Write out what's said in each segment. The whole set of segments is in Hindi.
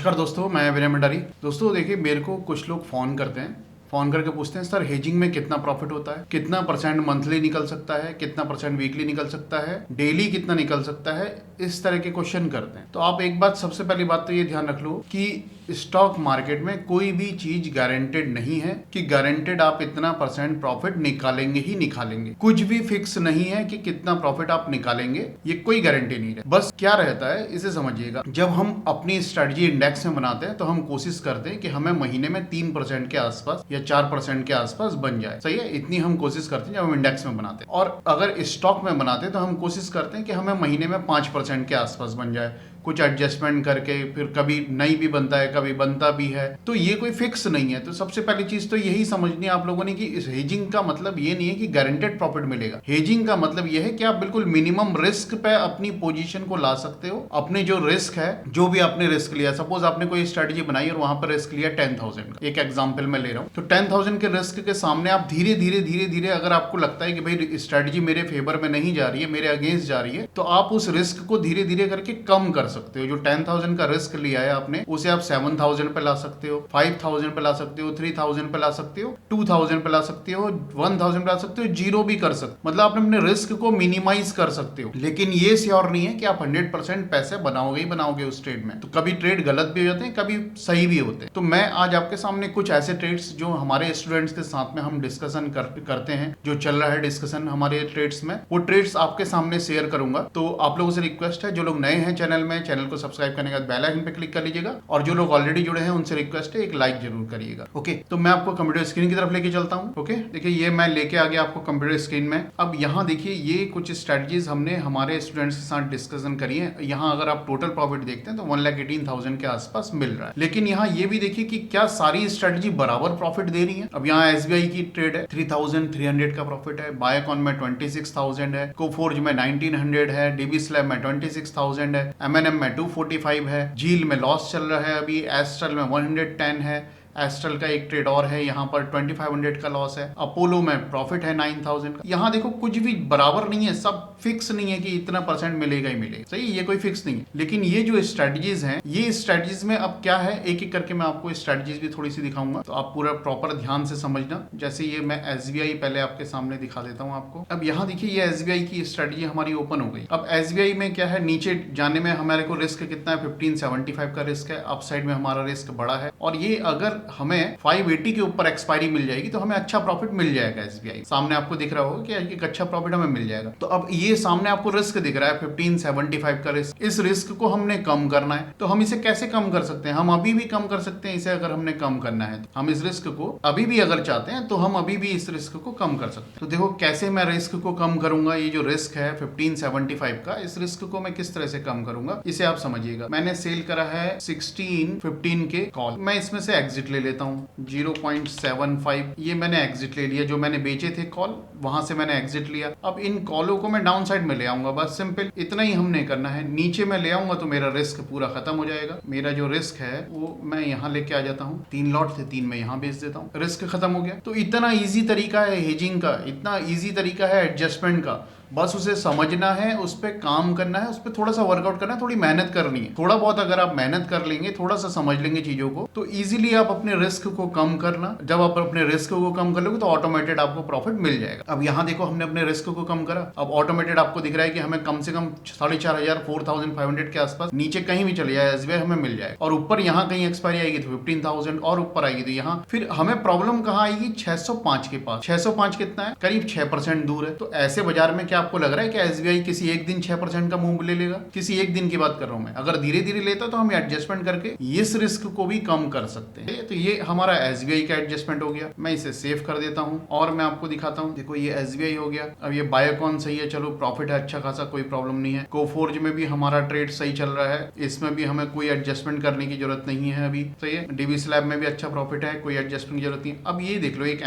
नमस्कार दोस्तों, मैं विनय भंडारी। दोस्तों देखिए, मेरे को कुछ लोग फ़ोन करते हैं, फ़ोन करके पूछते हैं सर हेजिंग में कितना प्रॉफिट होता है, कितना परसेंट मंथली निकल सकता है, कितना परसेंट वीकली निकल सकता है, डेली कितना निकल सकता है, इस तरह के क्वेश्चन करते हैं। तो आप एक बात, सबसे पहली बात तो ये ध्यान रख लो कि स्टॉक मार्केट में कोई भी चीज गारंटेड नहीं है कि गारंटेड आप इतना परसेंट प्रॉफिट निकालेंगे ही निकालेंगे। कुछ भी फिक्स नहीं है कि कितना प्रॉफिट आप निकालेंगे, ये कोई गारंटी नहीं है। बस क्या रहता है इसे समझिएगा, जब हम अपनी स्ट्रेटजी इंडेक्स में बनाते हैं तो हम कोशिश करते हैं कि हमें महीने में 3% के आसपास या 4% के आसपास बन जाए। सही है, इतनी हम कोशिश करते हैं जब हम इंडेक्स में बनाते हैं। और अगर स्टॉक में बनाते हैं तो हम कोशिश करते हैं कि हमें महीने में 5% के आसपास बन जाए, कुछ एडजस्टमेंट करके। फिर कभी नहीं भी बनता है, कभी बनता भी है, तो ये कोई फिक्स नहीं है। तो सबसे पहली चीज तो यही समझनी है आप लोगों ने कि इस हेजिंग का मतलब ये नहीं है कि गारंटेड प्रॉफिट मिलेगा। हेजिंग का मतलब ये है कि आप बिल्कुल मिनिमम रिस्क पे अपनी पोजीशन को ला सकते हो। अपने जो रिस्क है, जो भी आपने रिस्क लिया, सपोज आपने कोई स्ट्रेटजी बनाई और वहां पर रिस्क लिया 10,000 का, एक एग्जाम्पल मैं ले रहा हूँ, तो 10,000 के रिस्क के सामने आप धीरे धीरे धीरे धीरे, अगर आपको लगता है कि भाई स्ट्रेटजी मेरे फेवर में नहीं जा रही है, मेरे अगेंस्ट जा रही है, तो आप उस रिस्क को धीरे धीरे करके कम कर सकते हो। जो 10,000 का रिस्क लिया है आपने, उसे आप 7,000 पे ला सकते हो, 5,000 पे ला सकते हो, 3,000 पे ला सकते हो, 2,000 पे ला सकते हो, 1,000 पे ला सकते हो, 0 भी कर सकते हो। मतलब आप अपने रिस्क को मिनिमाइज कर सकते हो। लेकिन ये श्योर नहीं है कि आप 100% पैसे बनाओगे ही बनाओगे उस ट्रेड में। तो कभी ट्रेड गलत भी हो जाते हैं, कभी सही भी होते हैं। तो मैं आज आपके सामने कुछ ऐसे ट्रेड्स जो हमारे स्टूडेंट्स के साथ में हम डिस्कशन करते हैं, जो चल रहा है डिस्कशन हमारे ट्रेड्स में, वो ट्रेड्स आपके सामने शेयर करूंगा। तो आप लोगों से रिक्वेस्ट है, जो लोग नए हैं चैनल में, चैनल को सब्सक्राइब करने के बाद बेल आइकन पे क्लिक कर लीजिएगा, और जो लोग ऑलरेडी जुड़े हैं उनसे रिक्वेस्ट है एक लाइक जरूर करिएगा। ओके, तो मैं आपको कंप्यूटर स्क्रीन की तरफ लेके चलता हूं। ओके, देखिए ये मैं लेके आ गया आपको कंप्यूटर स्क्रीन में। अब यहाँ देखिए, ये कुछ स्ट्रेटजीज हमने हमारे स्टूडेंट्स के साथ डिस्कशन करी है। यहाँ अगर आप टोटल प्रॉफिट देखते हैं तो 1,18,000 के आसपास मिल रहा है। लेकिन यहाँ ये भी देखिए कि क्या सारी स्ट्रेटजी बराबर प्रॉफिट दे रही है। अब यहाँ SBI की ट्रेड है, 3,300 का प्रॉफिट है, बायोकॉन में 26,000 है, कोफोर्ज में 1,900 है, डीबी स्लैब में 26,000 है, M&M में 245 है, झील में लॉस चल रहा है अभी, एस्ट्रल में 110 है, एस्ट्रल का एक ट्रेड और है, यहाँ पर 2500 का लॉस है, अपोलो में प्रॉफिट है 9,000 का। यहाँ देखो कुछ भी बराबर नहीं है, सब फिक्स नहीं है कि इतना परसेंट मिलेगा ही मिलेगा। सही, ये कोई फिक्स नहीं है। लेकिन ये जो स्ट्रेटजीज हैं, ये स्ट्रेटजीज में अब क्या है, एक एक करके मैं आपको स्ट्रेटजीज भी थोड़ी सी दिखाऊंगा, तो आप पूरा प्रॉपर ध्यान से समझना। जैसे ये मैं SBI पहले आपके सामने दिखा देता हूँ आपको। अब यहाँ देखिए, ये SBI की स्ट्रेटजी हमारी ओपन हो गई। अब SBI में क्या है, नीचे जाने में हमारे को रिस्क कितना है, 1575 का रिस्क है, अपसाइड में हमारा रिस्क बड़ा है। और ये अगर हमें 580 के ऊपर एक्सपायरी मिल जाएगी तो हमें अच्छा प्रॉफिट मिल जाएगा। SBI सामने आपको दिख रहा होगा कि एक अच्छा प्रॉफिट हमें मिल जाएगा। तो अब ये सामने आपको रिस्क दिख रहा है 1575 का रिस्क। इस रिस्क को हमने कम करना है, तो हम इसे कैसे कम कर सकते हैं? हम अभी भी कम कर सकते हैं इसे। अगर हमने कम करना है तो हम इस रिस्क को अभी भी अगर चाहते हैं तो हम अभी भी इस रिस्क को कम कर सकते हैं। तो देखो कैसे मैं रिस्क को कम करूंगा। ये जो रिस्क है 1575 का, इस रिस्क को मैं किस तरह से कम करूंगा इसे आप समझिएगा। मैंने सेल करा है 1615 के कॉल, मैं इसमें से एग्जिट ले लेता हूं 0.75। ये मैंने एग्जिट ले लिया, जो मैंने बेचे थे कॉल वहां से मैंने एग्जिट लिया। अब इन कॉलों को मैं डाउन साइड में ले आऊंगा, बस सिंपल इतना ही हमने करना है। नीचे में ले आऊंगा तो मेरा रिस्क पूरा खत्म हो जाएगा। मेरा जो रिस्क है वो मैं यहाँ लेके आ जाता हूँ, 3 लॉट थे, 3 में यहाँ बेच देता हूँ, रिस्क खत्म हो गया। तो इतना ईजी तरीका है हेजिंग का, इतना ईजी तरीका है एडजस्टमेंट का। बस उसे समझना है, उस पर काम करना है, उस पर थोड़ा सा वर्कआउट करना है, थोड़ी मेहनत करनी है। थोड़ा बहुत अगर आप मेहनत कर लेंगे, थोड़ा सा समझ लेंगे चीजों को, तो इजीली आप अपने रिस्क को कम करना। जब आप अपने रिस्क को कम कर लोगे तो ऑटोमेटेड आपको प्रॉफिट मिल जाएगा। अब यहाँ देखो, हमने अपने रिस्क को कम करा, अब ऑटोमेटेड आपको दिख रहा है कि हमें कम से कम 4,500 4,500 के आसपास नीचे कहीं भी चले जाए SBI हमें मिल जाए। और ऊपर यहाँ कहीं एक्सपायरी आएगी तो 15,000 और ऊपर आएगी तो यहाँ फिर हमें प्रॉब्लम कहाँ आएगी, 605 के पास। 605 कितना है, करीब 6% दूर है। तो ऐसे बाजार में क्या आपको लग रहा है कि SBI किसी एक दिन 6% का मूव ले लेगा? किसी एक दिन की बात कर रहा हूं मैं। अगर धीरे धीरे लेता तो हम एडजस्टमेंट करके इस रिस्क को भी कम कर सकते हैं। तो ये हमारा SBI का एडजस्टमेंट हो गया। मैं इसे सेव कर देता हूं और मैं आपको दिखाता हूं। देखो ये SBI हो गया। अब ये बायोकॉन सही है, चलो प्रॉफिट है अच्छा खासा, कोई प्रॉब्लम नहीं है। कोफोर्ज में भी हमारा ट्रेड सही चल रहा है, इसमें भी हमें कोई एडजस्टमेंट करने की जरूरत नहीं है अभी। सही है, डीबी स्लैब में भी अच्छा प्रॉफिट है, कोई एडजस्टमेंट की जरूरत नहीं। अब ये देख लो, एक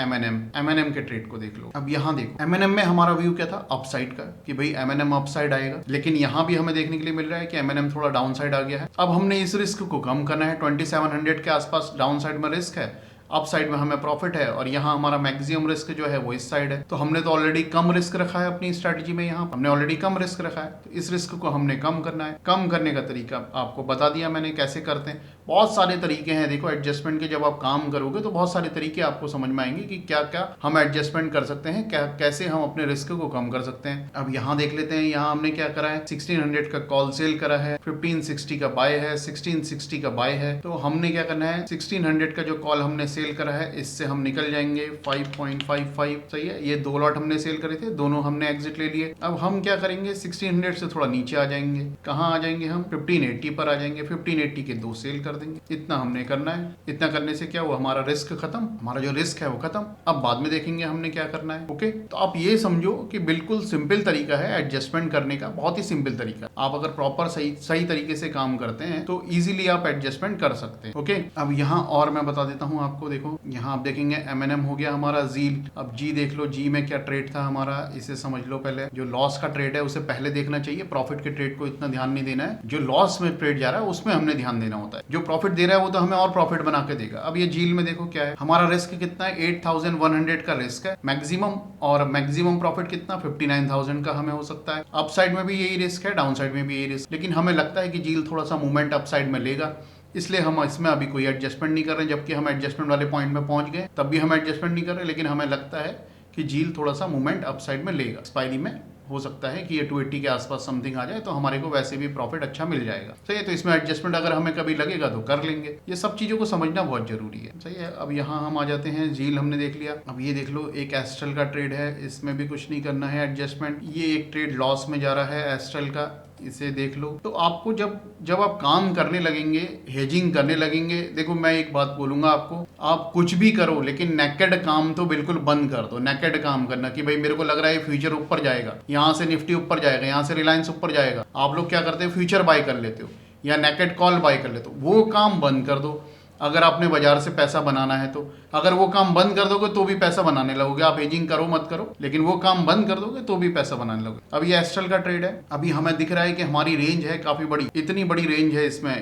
M&M के ट्रेड को देख लो। अब यहाँ देखो M&M में हमारा व्यू क्या था, अपसाइड का, कि भाई M&M अपसाइड आएगा। लेकिन यहाँ भी हमें देखने के लिए मिल रहा है कि M&M थोड़ा डाउन साइड आ गया है। अब हमने इस रिस्क को कम करना है, 2700 के आसपास डाउन साइड में रिस्क है, अप साइड में हमें प्रॉफिट है, और यहाँ हमारा मैक्सिमम रिस्क जो है वो इस साइड है। तो हमने तो ऑलरेडी कम रिस्क रखा है अपनी स्ट्रेटजी में, यहाँ हमने ऑलरेडी कम रिस्क रखा है। तो इस रिस्क को हमने कम करना है। कम करने का तरीका आपको बता दिया मैंने कैसे करते हैं। बहुत सारे तरीके हैं। देखो एडजस्टमेंट के जब आप काम करोगे तो बहुत सारे तरीके आपको समझ में आएंगे कि क्या क्या हम एडजस्टमेंट कर सकते हैं, क्या कैसे हम अपने रिस्क को कम कर सकते हैं। अब यहाँ देख लेते हैं, यहाँ हमने क्या करा है, 1600 का कॉल सेल करा है, 1560 का बाय है, 1660 का बाय है। तो हमने क्या करना है, 1600 का जो कॉल हमने सेल करा है इससे हम निकल जाएंगे 5.55। सही है, ये 2 लॉट हमने सेल करे थे, दोनों हमने एग्जिट ले लिए। अब हम क्या करेंगे, 1600 से थोड़ा नीचे आ जाएंगे। कहाँ आ जाएंगे हम, 1580 पर आ जाएंगे। 1580 के 2 सेल कर देंगे। इतना हमने करना है। इतना करने से क्या हुआ, हमारा रिस्क खत्म, हमारा जो रिस्क है वो खत्म। अब बाद में देखेंगे हमने क्या करना है। ओके, तो आप ये समझो कि बिल्कुल सिंपल तरीका है एडजस्टमेंट करने का, बहुत ही सिंपल तरीका। आप अगर प्रॉपर सही तरीके से काम करते हैं तो इजीली आप एडजस्टमेंट कर सकते हैं। ओके, अब यहाँ और मैं बता देता हूँ आपको। देखो यहाँ आप देखेंगे M&M हो गया हमारा, जील। अब जी देख लो, जी में क्या ट्रेड था हमारा, इसे समझ लो। पहले जो लॉस का ट्रेड है उसे पहले देखना चाहिए, प्रॉफिट के ट्रेड को इतना ध्यान नहीं देना है। जो लॉस में ट्रेड जा रहा है उसमें हमने ध्यान देना होता है। जो प्रॉफिट दे रहा है वो तो हमें और प्रॉफिट बना के देगा। अब ये जील में देखो क्या है, हमारा रिस्क कितना है, 8100 का रिस्क है मैक्सिमम, और मैक्सिमम प्रॉफिट कितना 59000 का हमें हो सकता है। अप साइड में भी यही रिस्क है, डाउन साइड में भी यही रिस्क, लेकिन हमें लगता है कि जील थोड़ा सा मूवमेंट अप साइड में लेगा, इसलिए हम इसमें अभी कोई एडजस्टमेंट नहीं कर रहे। जबकि हम एडजस्टमेंट वाले पॉइंट में पहुंच गए, तब भी हम एडजस्टमेंट नहीं कर रहे, लेकिन हमें लगता है कि जील थोड़ा सा मूवमेंट अप साइड में लेगा। एक्सपायरी में हो सकता है कि ये 280 के आसपास समथिंग आ जाए, तो हमारे को वैसे भी प्रॉफिट अच्छा मिल जाएगा। सही है, तो इसमें एडजस्टमेंट अगर हमें कभी लगेगा तो कर लेंगे। ये सब चीज़ों को समझना बहुत जरूरी है। सही है, अब यहाँ हम आ जाते हैं, जील हमने देख लिया। अब ये देख लो, एक एस्ट्रल का ट्रेड है, इसमें भी कुछ नहीं करना है एडजस्टमेंट। ये एक ट्रेड लॉस में जा रहा है एस्ट्रल का, इसे देख लो। तो आपको जब आप काम करने लगेंगे, हेजिंग करने लगेंगे, देखो मैं एक बात बोलूंगा आपको, आप कुछ भी करो लेकिन नेकेड काम तो बिल्कुल बंद कर दो। नेकेड काम करना कि भाई मेरे को लग रहा है फ्यूचर ऊपर जाएगा, यहाँ से निफ्टी ऊपर जाएगा, यहाँ से रिलायंस ऊपर जाएगा, आप लोग क्या करते हो, फ्यूचर बाय कर लेते हो या नेकेड कॉल बाय कर लेते हो, वो काम बंद कर दो। अगर आपने बाजार से पैसा बनाना है तो, अगर वो काम बंद कर दोगे तो भी पैसा बनाने लगोगे। आप हेजिंग करो मत करो, लेकिन वो काम बंद कर दोगे तो भी पैसा बनाने लगोगे। अब ये एस्ट्रल का ट्रेड है, अभी हमें दिख रहा है कि हमारी रेंज है काफी बड़ी, इतनी बड़ी रेंज है इसमें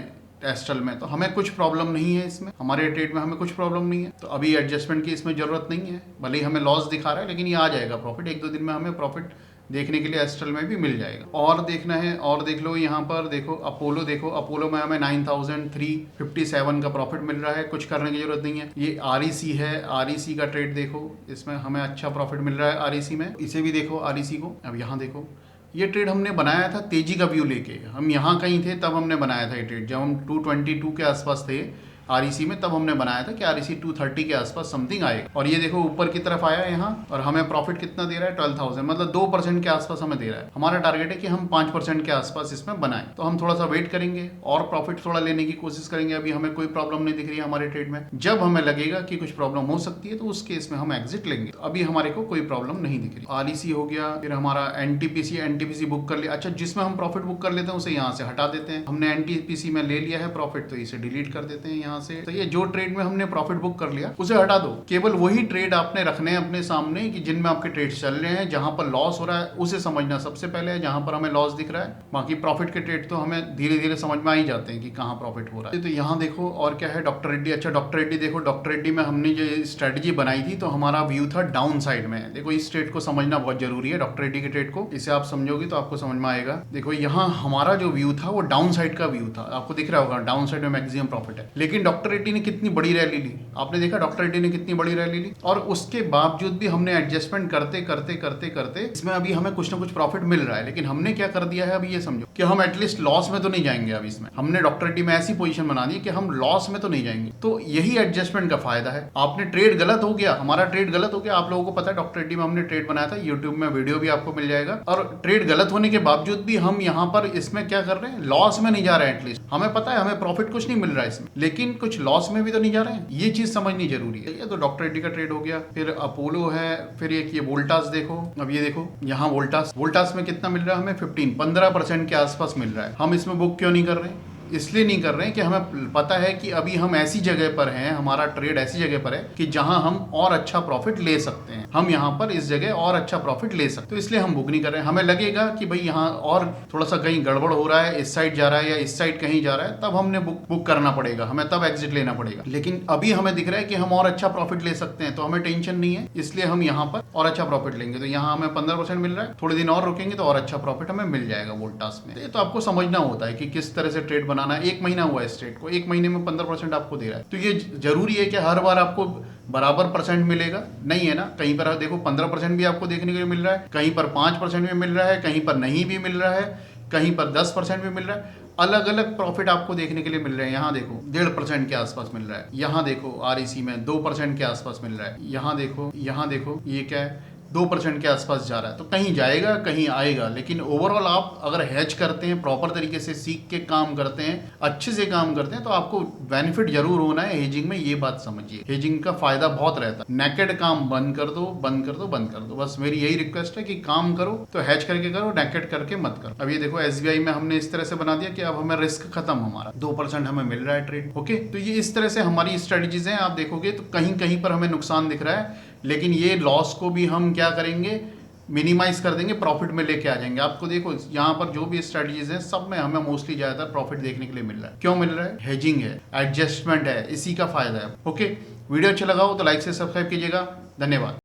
एस्ट्रल में, तो हमें कुछ प्रॉब्लम नहीं है इसमें, हमारे ट्रेड में हमें कुछ प्रॉब्लम नहीं है। तो अभी एडजस्टमेंट की इसमें जरूरत नहीं है, भले ही हमें लॉस दिखा रहा है, लेकिन ये आ जाएगा प्रॉफिट। 1-2 दिन में हमें प्रॉफिट देखने के लिए एस्ट्रल में भी मिल जाएगा। और देखना है, और देख लो यहाँ पर, देखो अपोलो, देखो अपोलो में हमें 9357 का प्रॉफिट मिल रहा है, कुछ करने की जरूरत नहीं है। ये REC है, REC का ट्रेड देखो, इसमें हमें अच्छा प्रॉफिट मिल रहा है REC में, इसे भी देखो REC को। अब यहाँ देखो, ये ट्रेड हमने बनाया था तेजी का व्यू लेके, हम यहाँ कहीं थे तब हमने बनाया था ये ट्रेड, जब हम 222 के आसपास थे REC में, तब हमने बनाया था कि REC 230 के आसपास समथिंग आएगा। और ये देखो ऊपर की तरफ आया यहाँ, और हमें प्रॉफिट कितना दे रहा है, 12000, मतलब 2% के आसपास हमें दे रहा है। हमारा टारगेट है कि हम 5% के आसपास इसमें बनाएं, तो हम थोड़ा सा वेट करेंगे और प्रॉफिट थोड़ा लेने की कोशिश करेंगे। अभी हमें कोई प्रॉब्लम नहीं दिख रही है हमारे ट्रेड में। जब हमें लगेगा कि कुछ प्रॉब्लम हो सकती है तो उस केस में हम एग्जिट लेंगे। तो अभी हमारे को कोई प्रॉब्लम नहीं दिख रही। REC हो गया, फिर हमारा NTPC बुक कर लिया। अच्छा, जिसमें हम प्रॉफिट बुक कर लेते हैं उसे यहाँ से हटा देते हैं। हमने NTPC में ले लिया है प्रॉफिट, तो इसे डिलीट कर देते हैं यहाँ से। तो ये जो ट्रेड में हमने प्रॉफिट बुक कर लिया उसे हटा दो। केवल वही ट्रेड आपने रखने हैं अपने सामने कि जिनमें आपके ट्रेड्स चल रहे हैं, जहां पर लॉस हो रहा है उसे समझना सबसे पहले है, जहां पर हमें लॉस दिख रहा है। बाकी प्रॉफिट के ट्रेड तो हमें धीरे धीरे समझ में आ ही जाते हैं कि कहां प्रॉफिट हो रहा है। तो यहाँ देखो और क्या है, डॉक्टर रेड्डी। अच्छा, डॉक्टर रेड्डी देखो, डॉक्टर रेड्डी में हमने जो स्ट्रेटजी बनाई थी तो हमारा व्यू था डाउन साइड में। देखो इस ट्रेड को समझना बहुत जरूरी है, डॉक्टर रेड्डी के ट्रेड को, इसे आप समझोगे तो आपको समझ में आएगा। देखो यहाँ हमारा जो व्यू था वो डाउन साइड का व्यू था, आपको दिख रहा होगा डाउन साइड में मैक्सिमम प्रॉफिट है। लेकिन डॉक्टर रेड्डी ने कितनी बड़ी रैली ली, आपने देखा डॉक्टर रेड्डी ने कितनी बड़ी रैली ली, और उसके बावजूद भी हमने एडजस्टमेंट करते करते करते करते इसमें अभी हमें कुछ ना कुछ प्रॉफिट मिल रहा है। लेकिन हमने क्या कर दिया है, अभी ये समझो कि हम एटलीस्ट लॉस में तो नहीं जाएंगे। अब इसमें हमने डॉक्टर रेड्डी में ऐसी पोजीशन बना दी कि हम लॉस में तो नहीं जाएंगे। तो यही एडजस्टमेंट का फायदा है। आपने ट्रेड गलत हो गया, हमारा ट्रेड गलत हो गया, आप लोगों को पता है डॉक्टर रेड्डी में हमने ट्रेड बनाया था, यूट्यूब में वीडियो भी आपको मिल जाएगा। और ट्रेड गलत होने के बावजूद भी हम यहाँ पर इसमें क्या कर रहे हैं, लॉस में नहीं जा रहे हैं। एटलीस्ट हमें पता है हमें प्रॉफिट कुछ नहीं मिल रहा है इसमें, लेकिन कुछ लॉस में भी तो नहीं जा रहे हैं, ये चीज समझनी जरूरी है। ये तो डॉक्टर रेड्डी का ट्रेड हो गया। फिर अपोलो है, फिर एक ये वोल्टास देखो। अब ये देखो यहाँ वोल्टास में कितना मिल रहा है हमें, 15% के आसपास मिल रहा है। हम इसमें बुक क्यों नहीं कर रहे हैं, इसलिए नहीं कर रहे हैं कि हमें पता है कि अभी हम ऐसी जगह पर हैं, हमारा ट्रेड ऐसी जगह पर है कि जहां हम और अच्छा प्रॉफिट ले सकते हैं। हम यहाँ पर इस जगह और अच्छा प्रॉफिट ले सकते हैं, तो इसलिए हम बुक नहीं कर रहे हैं। हमें लगेगा कि भाई यहाँ और थोड़ा सा कहीं गड़बड़ हो रहा है, इस साइड जा रहा है या इस साइड कहीं जा रहा है, तब हमने बुक करना पड़ेगा, हमें तब एग्जिट लेना पड़ेगा। लेकिन अभी हमें दिख रहा है कि हम और अच्छा प्रॉफिट ले सकते हैं, तो हमें टेंशन नहीं है, इसलिए हम यहाँ पर और अच्छा प्रॉफिट लेंगे। तो यहाँ हमें 15% मिल रहा है, थोड़े दिन और रुकेंगे तो और अच्छा प्रॉफिट हमें मिल जाएगा वोल्टास में। ये तो आपको समझना होता है कि किस तरह से ट्रेड बनाना बनाना है, 1 महीना हुआ है स्ट्रेट को, 1 महीने में 15% आपको दे रहा है। तो ये जरूरी है कि हर बार आपको बराबर परसेंट मिलेगा? नहीं है ना। कहीं पर देखो 15% भी आपको देखने के लिए मिल रहा है, कहीं पर 5% भी मिल रहा है, कहीं पर नहीं भी मिल रहा है, कहीं पर 10% भी मिल रहा है। अलग अलग प्रॉफिट आपको देखने के लिए मिल रहे हैं। यहाँ देखो 1.5% के आसपास मिल रहा है, यहाँ देखो REC में 2% के आसपास मिल रहा है, यहाँ देखो ये क्या है, 2% के आसपास जा रहा है। तो कहीं जाएगा कहीं आएगा, लेकिन ओवरऑल आप अगर हैज करते हैं, प्रॉपर तरीके से सीख के काम करते हैं, अच्छे से काम करते हैं, तो आपको बेनिफिट जरूर होना है हेजिंग में। ये बात समझिए, हेजिंग का फायदा बहुत रहता है। नेकेड काम बंद कर दो, बंद कर दो, बंद कर दो। बस मेरी यही रिक्वेस्ट है कि काम करो तो हैज करके करो, नेकेड करके मत करो। अब ये देखो SBI में हमने इस तरह से बना दिया कि अब हमें रिस्क खत्म, हमारा 2% हमें मिल रहा है ट्रेड। ओके, तो ये इस तरह से हमारी स्ट्रेटेजीज हैं। आप देखोगे तो कहीं कहीं पर हमें नुकसान दिख रहा है, लेकिन ये लॉस को भी हम क्या करेंगे, मिनिमाइज कर देंगे, प्रॉफिट में लेके आ जाएंगे। आपको देखो यहाँ पर जो भी स्ट्रेटजीज हैं सब में हमें मोस्टली ज्यादातर प्रॉफिट देखने के लिए मिल रहा है। क्यों मिल रहा है? हेजिंग है, एडजस्टमेंट है, इसी का फायदा है। ओके, वीडियो अच्छा लगा हो तो लाइक से सब्सक्राइब कीजिएगा। धन्यवाद।